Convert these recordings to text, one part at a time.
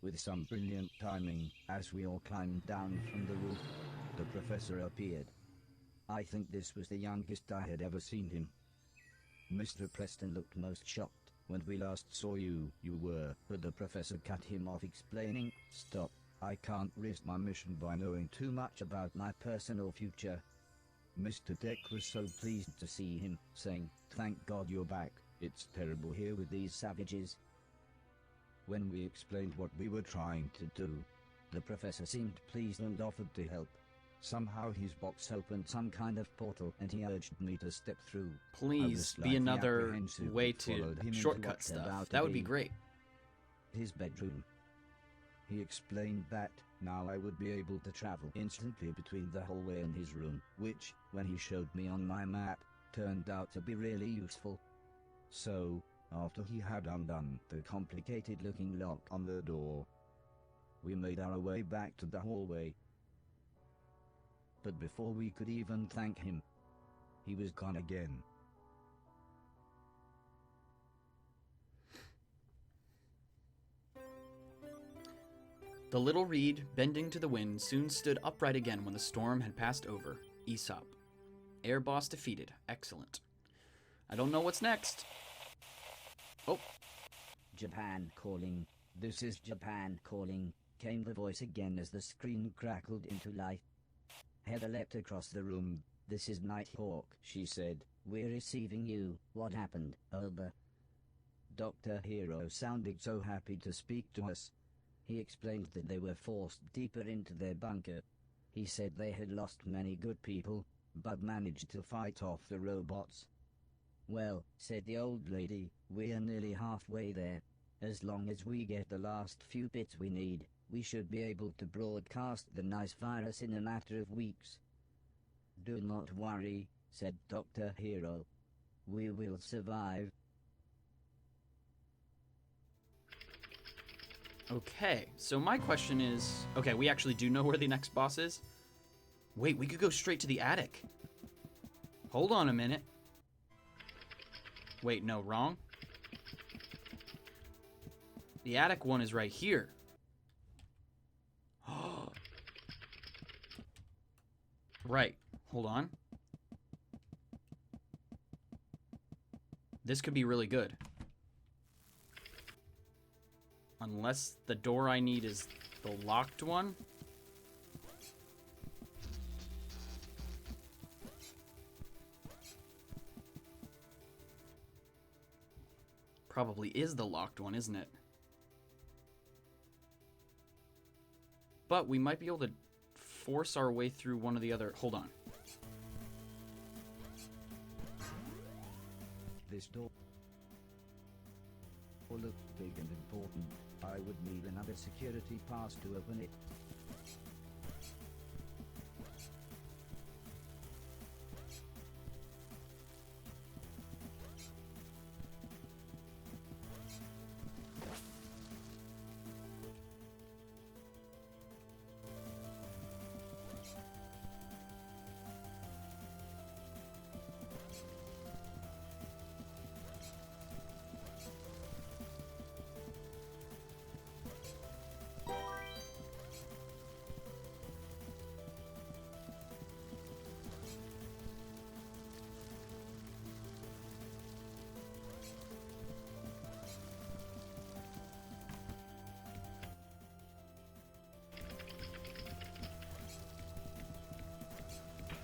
With some brilliant timing, as we all climbed down from the roof, the professor appeared. I think this was the youngest I had ever seen him. Mr. Preston looked most shocked. When we last saw you, you were, but the professor cut him off, explaining, "Stop, I can't risk my mission by knowing too much about my personal future." Mr. Deck was so pleased to see him, saying, "Thank God you're back, it's terrible here with these savages." When we explained what we were trying to do, the professor seemed pleased and offered to help. Somehow his box opened some kind of portal and he urged me to step through. Please be another way to shortcut stuff. That would be great. His bedroom. He explained that now I would be able to travel instantly between the hallway and his room, which, when he showed me on my map, turned out to be really useful. So, after he had undone the complicated-looking lock on the door, we made our way back to the hallway. But before we could even thank him, he was gone again. The little reed, bending to the wind, soon stood upright again when the storm had passed over. Aesop. Air boss defeated. Excellent. I don't know what's next. Oh. Japan calling. This is Japan calling, came the voice again as the screen crackled into life. Heather leapt across the room. "This is Nighthawk," she said. "We're receiving you. What happened, Oba?" Dr. Hero sounded so happy to speak to us. He explained that they were forced deeper into their bunker. He said they had lost many good people, but managed to fight off the robots. "Well," said the old lady, "we're nearly halfway there. As long as we get the last few bits we need, we should be able to broadcast the nice virus in a matter of weeks." "Do not worry," said Dr. Hero. "We will survive." Okay, so my question is... Okay, we actually do know where the next boss is? Wait, we could go straight to the attic. Hold on a minute. Wait, no, wrong? The attic one is right here. Right, hold on. This could be really good. Unless the door I need is the locked one. Probably is the locked one, isn't it? But we might be able to force our way through one of the other... Hold on. This door looked big and important. I would need another security pass to open it.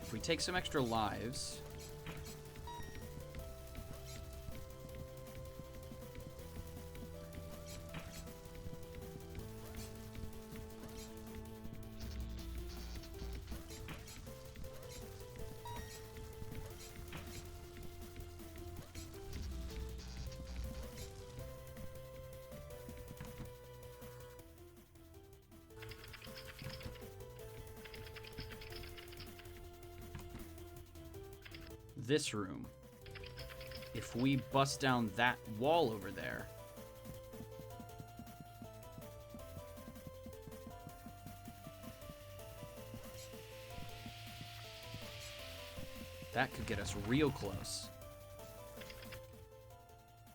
If we take some extra lives... this room. If we bust down that wall over there... that could get us real close.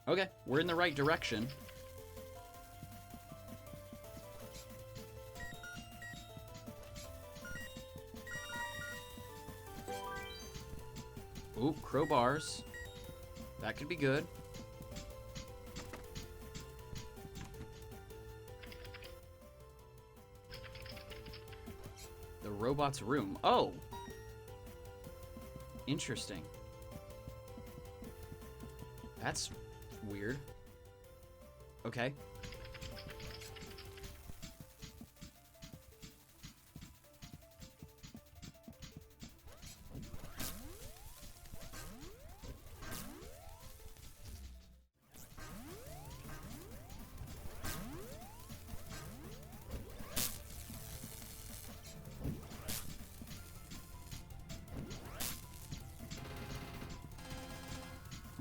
Okay, we're in the right direction. Ooh, crowbars. That could be good. The robot's room. Oh! Interesting. That's weird. Okay.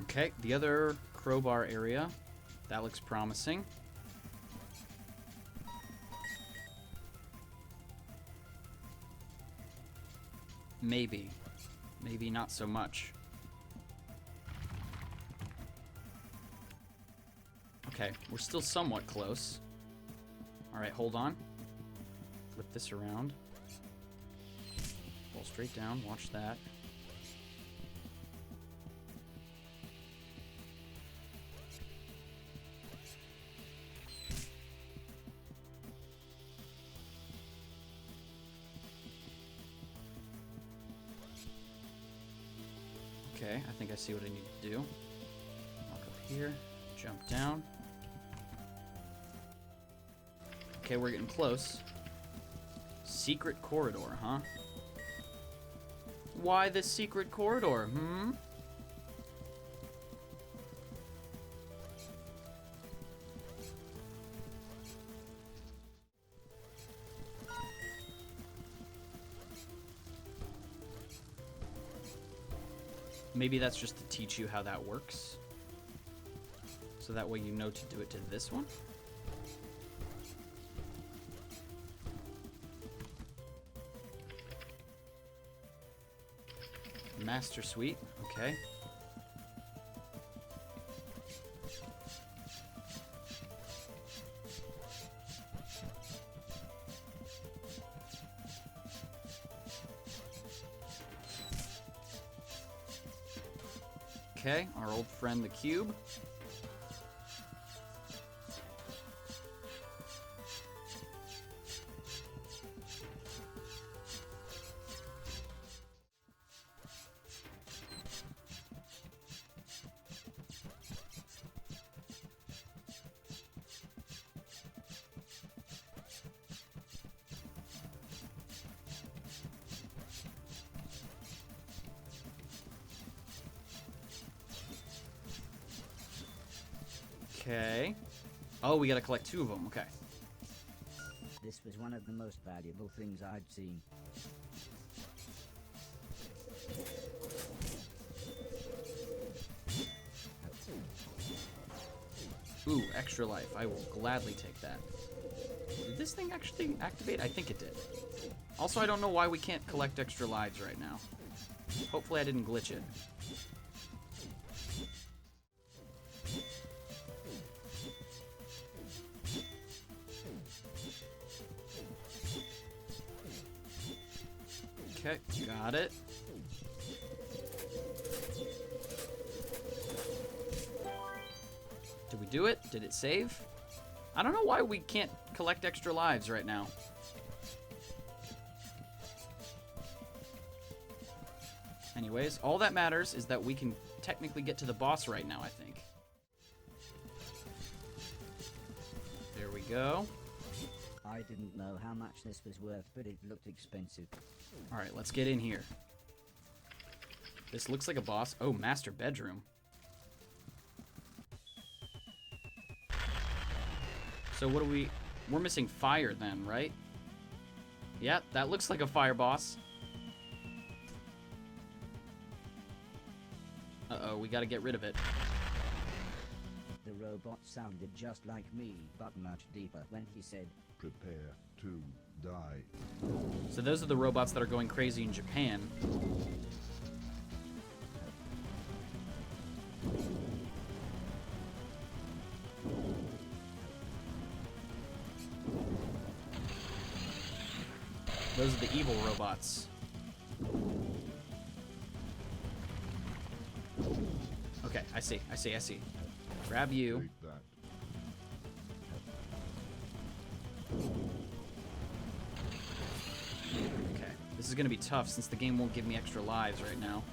Okay, the other crowbar area. That looks promising. Maybe. Maybe not so much. Okay, we're still somewhat close. Alright, hold on. Flip this around. Fall straight down, watch that. Okay, I think I see what I need to do. Walk up here, jump down. Okay, we're getting close. Secret corridor, huh? Why this secret corridor, hmm? Maybe that's just to teach you how that works. So that way you know to do it to this one. Master Suite, okay. Okay, our old friend the cube. Okay. Oh, we gotta collect 2 of them. Okay. This was one of the most valuable things I'd seen. Ooh, extra life. I will gladly take that. Did this thing actually activate? I think it did. Also, I don't know why we can't collect extra lives right now. Hopefully I didn't glitch it. Okay, got it. Did we do it? Did it save? I don't know why we can't collect extra lives right now. Anyways, all that matters is that we can technically get to the boss right now, I think. There we go. I didn't know how much this was worth, but it looked expensive. Alright, let's get in here. This looks like a boss. Oh, master bedroom. So what do we... We're missing fire then, right? Yeah, that looks like a fire boss. Uh-oh, we gotta get rid of it. The robot sounded just like me, but much deeper when he said, "Prepare to die." So those are the robots that are going crazy in Japan. Those are the evil robots. I see, I see, I see. Grab you. Take that. Okay. This is gonna be tough since the game won't give me extra lives right now.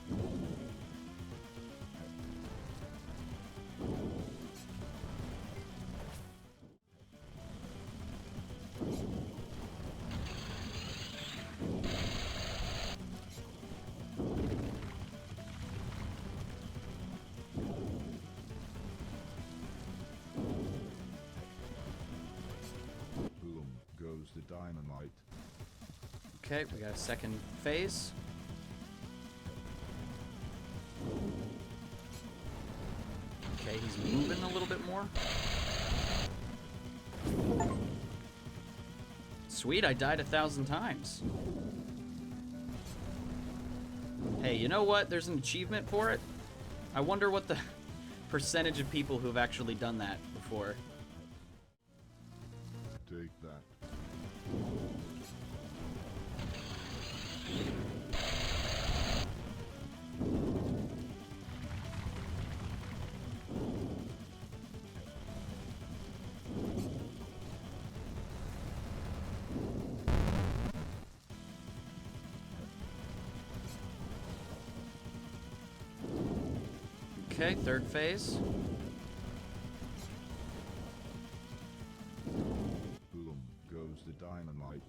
Boom goes the dynamite. Okay, we got a second phase. Okay, he's moving a little bit more. Sweet, I died 1,000 times. Hey, you know what? There's an achievement for it. I wonder what the percentage of people who have actually done that before. Take that. Okay, third phase. Boom goes the dynamite.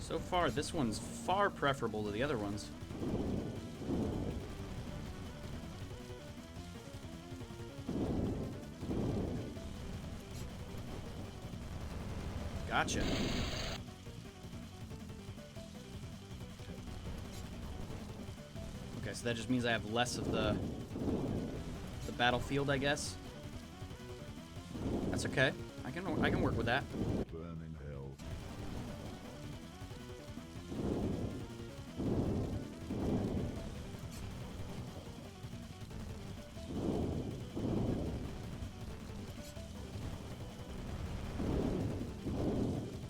So far, this one's far preferable to the other ones. Gotcha. Okay, so that just means I have less of the battlefield, I guess. That's okay. I can work with that. Burning hell.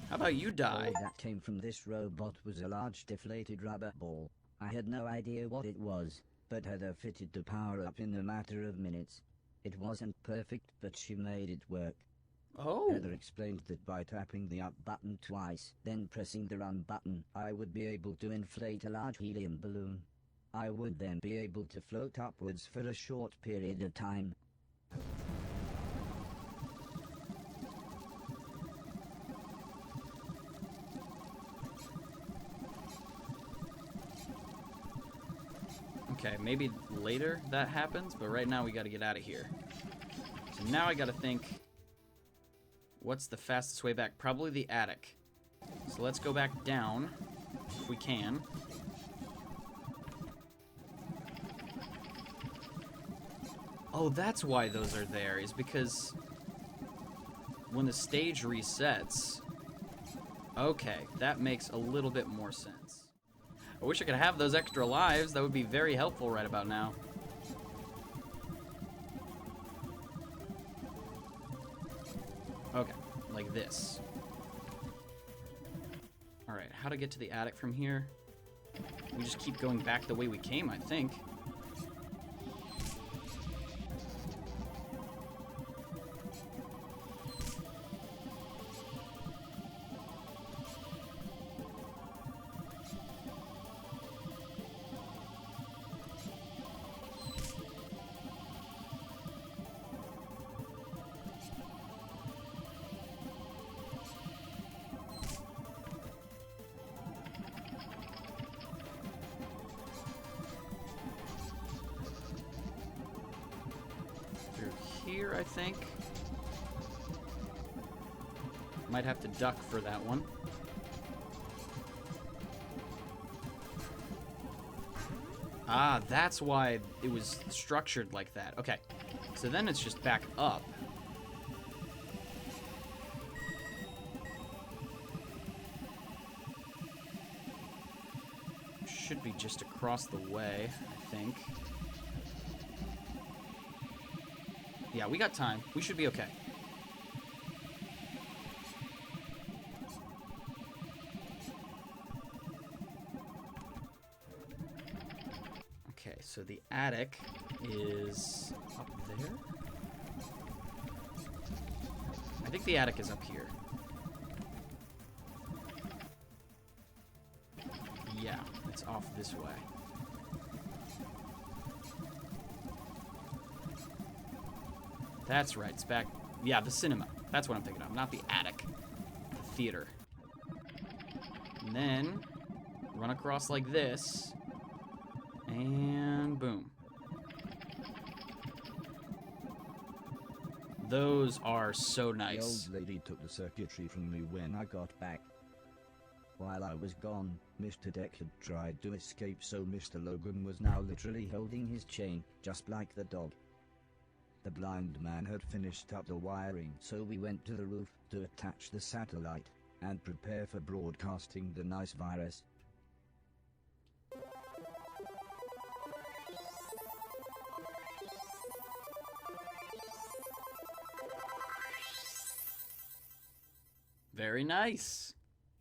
How about you die? All that came from this robot was a large deflated rubber ball. I had no idea what it was, but Heather fitted the power up in a matter of minutes. It wasn't perfect, but she made it work. Oh. Heather explained that by tapping the up button twice, then pressing the run button, I would be able to inflate a large helium balloon. I would then be able to float upwards for a short period of time. Okay, maybe later that happens, but right now we gotta get out of here. So now I gotta think, what's the fastest way back? Probably the attic. So let's go back down, if we can. Oh, that's why those are there, is because when the stage resets... Okay, that makes a little bit more sense. I wish I could have those extra lives. That would be very helpful right about now. Okay, like this. Alright, how to get to the attic from here? We just keep going back the way we came, I think. Here, I think. Might have to duck for that one. Ah, that's why it was structured like that. Okay, so then it's just back up. Should be just across the way, I think. Yeah, we got time. We should be okay. Okay, so the attic is up there. I think the attic is up here. Yeah, it's off this way. That's right, it's back. Yeah, the cinema. That's what I'm thinking of, not the attic. The theater. And then run across like this. And boom. Those are so nice. The old lady took the circuitry from me when I got back. While I was gone, Mr. Deck had tried to escape, so Mr. Logan was now literally holding his chain, just like the dog. The blind man had finished up the wiring, so we went to the roof to attach the satellite and prepare for broadcasting the nice virus. Very nice.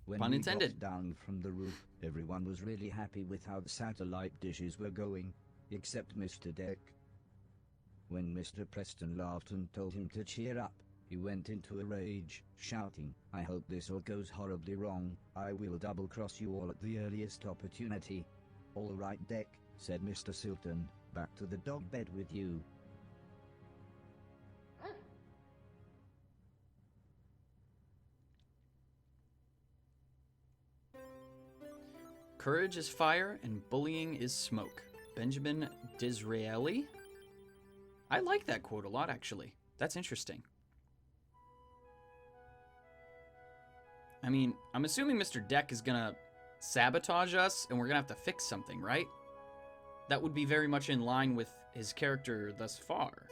When Pun we intended. got down from the roof, everyone was really happy with how the satellite dishes were going, except Mr. Deck. When Mr. Preston laughed and told him to cheer up, he went into a rage, shouting, "I hope this all goes horribly wrong. I will double-cross you all at the earliest opportunity." "All right, Deck," said Mr. Silton, "back to the dog bed with you." Courage is fire and bullying is smoke. Benjamin Disraeli? I like that quote a lot, actually. That's interesting. I mean, I'm assuming Mr. Deck is gonna sabotage us and we're gonna have to fix something, right? That would be very much in line with his character thus far.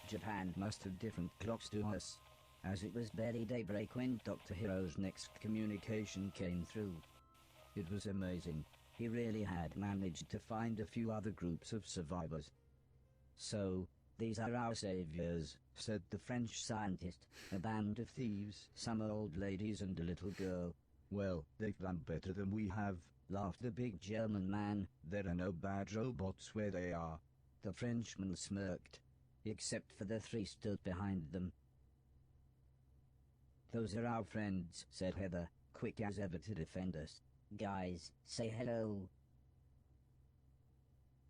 Japan must have different clocks to us, as it was barely daybreak when Dr. Hiro's next communication came through. It was amazing. He really had managed to find a few other groups of survivors. "So, these are our saviors," said the French scientist. "A band of thieves, some old ladies and a little girl." "Well, they've done better than we have," laughed the big German man. "There are no bad robots where they are." The Frenchman smirked. Except for the three stood behind them. "Those are our friends," said Heather, quick as ever to defend us. "Guys, say hello."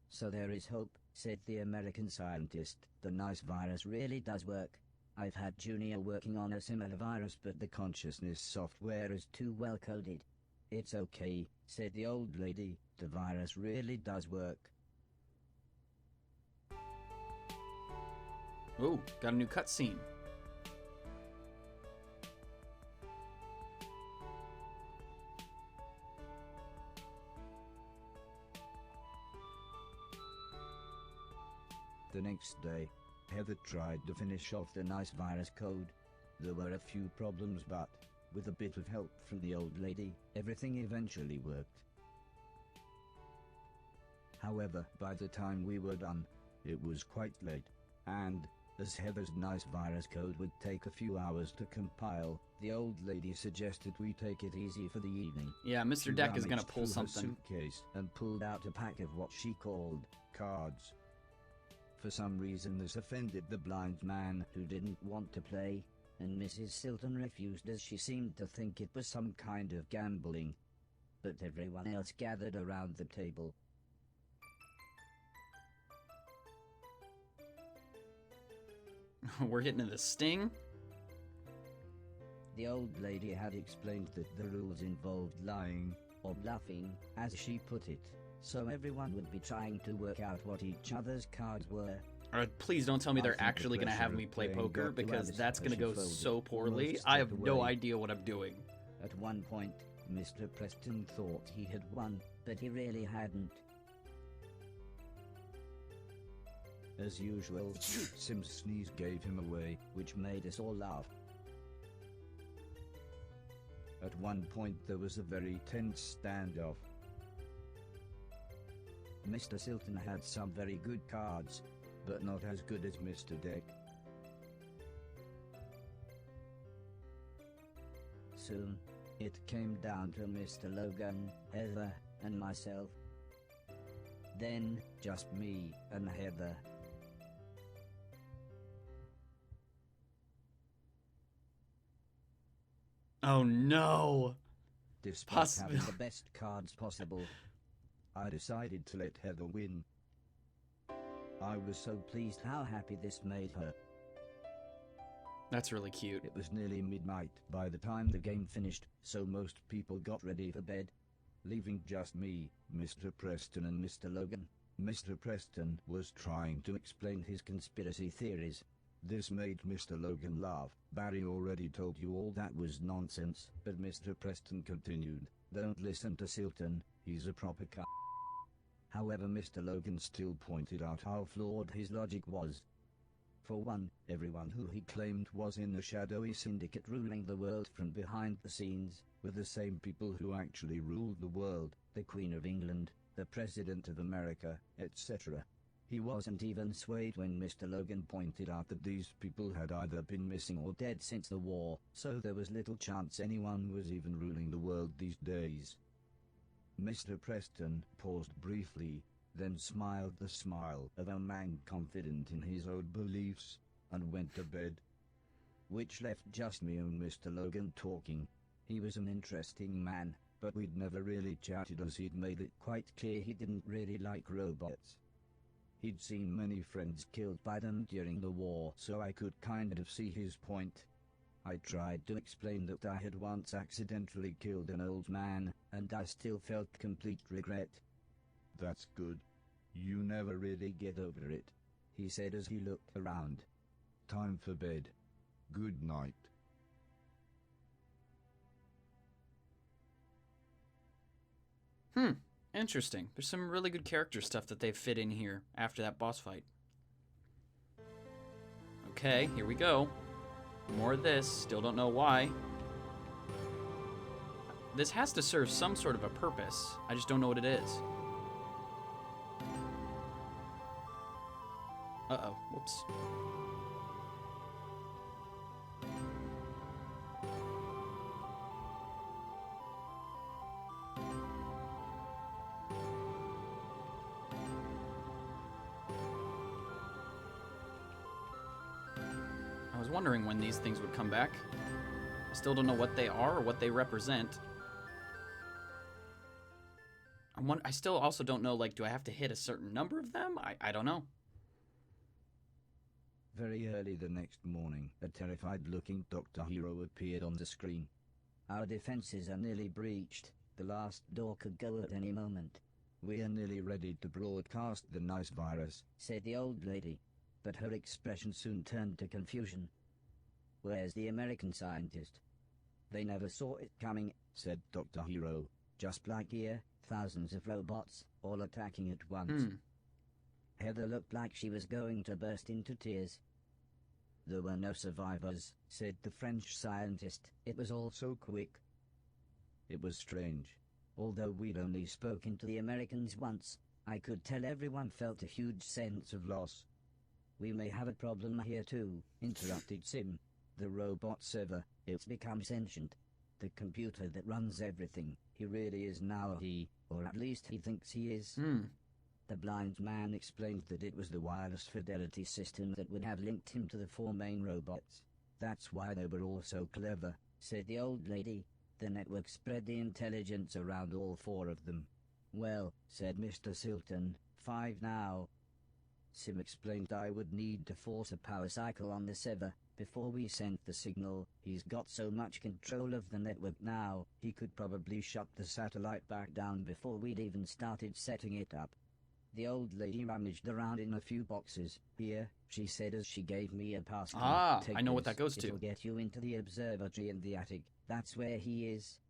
"So there is hope," said the American scientist. "The nice virus really does work. I've had Junior working on a similar virus, but the consciousness software is too well coded." "It's okay," said the old lady. "The virus really does work." Ooh, got a new cutscene. The next day, Heather tried to finish off the nice virus code. There were a few problems, but with a bit of help from the old lady, everything eventually worked. However, by the time we were done, it was quite late, and as Heather's nice virus code would take a few hours to compile, the old lady suggested we take it easy for the evening. Yeah, Mr. She Deck is gonna rummaged pull through her something. suitcase and pulled out a pack of what she called cards. For some reason this offended the blind man, who didn't want to play, and Mrs. Silton refused as she seemed to think it was some kind of gambling. But everyone else gathered around the table. We're getting to the sting. The old lady had explained that the rules involved lying, or bluffing, as she put it, so everyone would be trying to work out what each other's cards were. Please don't tell me I they're think the actually going to have pressure me of play playing poker, got to because Alice that's as going to she go folded so poorly. almost I have stepped no away. idea what I'm doing. At one point, Mr. Preston thought he had won, but he really hadn't. As usual, Sim's sneeze gave him away, which made us all laugh. At one point there was a very tense standoff. Mr. Silton had some very good cards, but not as good as Mr. Deck. Soon, it came down to Mr. Logan, Heather, and myself. Then, just me and Heather. Oh no! Despite having the best cards possible, I decided to let Heather win. I was so pleased how happy this made her. That's really cute. It was nearly midnight by the time the game finished, so most people got ready for bed, leaving just me, Mr. Preston and Mr. Logan. Mr. Preston was trying to explain his conspiracy theories. This made Mr. Logan laugh. Barry already told you all that was nonsense, but Mr. Preston continued, don't listen to Silton, he's a proper c***. However, Mr. Logan still pointed out how flawed his logic was. For one, everyone who he claimed was in the shadowy syndicate ruling the world from behind the scenes, were the same people who actually ruled the world, the Queen of England, the President of America, etc. He wasn't even swayed when Mr. Logan pointed out that these people had either been missing or dead since the war, so there was little chance anyone was even ruling the world these days. Mr. Preston paused briefly, then smiled the smile of a man confident in his own beliefs, and went to bed. Which left just me and Mr. Logan talking. He was an interesting man, but we'd never really chatted as he'd made it quite clear he didn't really like robots. He'd seen many friends killed by them during the war, so I could kind of see his point. I tried to explain that I had once accidentally killed an old man, and I still felt complete regret. That's good. You never really Get over it, he said as he looked around. Time for bed. Good night. Interesting. There's some really good character stuff that they've fit in here after that boss fight. Okay, here we go. More of this. Still don't know why. This has to serve some sort of a purpose. I just don't know what it is. Uh-oh. Whoops. I was wondering when these things would come back. I still don't know what they are or what they represent. I still also don't know, like, do I have to hit a certain number of them? I don't know. Very early the next morning, a terrified-looking Dr. Hero appeared on the screen. Our defenses are nearly breached. The last door could go at any moment. We are nearly ready to broadcast the nice virus, said the old lady. But her expression soon turned to confusion. Where's the American scientist? They never saw it coming, said Dr. Hero. Just like here, thousands of robots, all attacking at once. Heather looked like she was going to burst into tears. There were no survivors, said the French scientist. It was all so quick. It was strange. Although we'd only spoken to the Americans once, I could tell everyone felt a huge sense of loss. We may have a problem here too, interrupted Sim. The robot server, it's become sentient. The computer that runs everything, he really is now he, or at least he thinks he is. The blind man explained that it was the wireless fidelity system that would have linked him to the 4 main robots. That's why they were all so clever, said the old lady. The network spread the intelligence around all 4 of them. Well, said Mr. Silton, 5 now. Sim explained I would need to force a power cycle on the server before we sent the signal. He's got so much control of the network now, he could probably shut the satellite back down before we'd even started setting it up. The old lady rummaged around in a few boxes. Here, she said as she gave me a passkey. I know what that goes to. It'll get you into the observatory in the attic. That's where he is.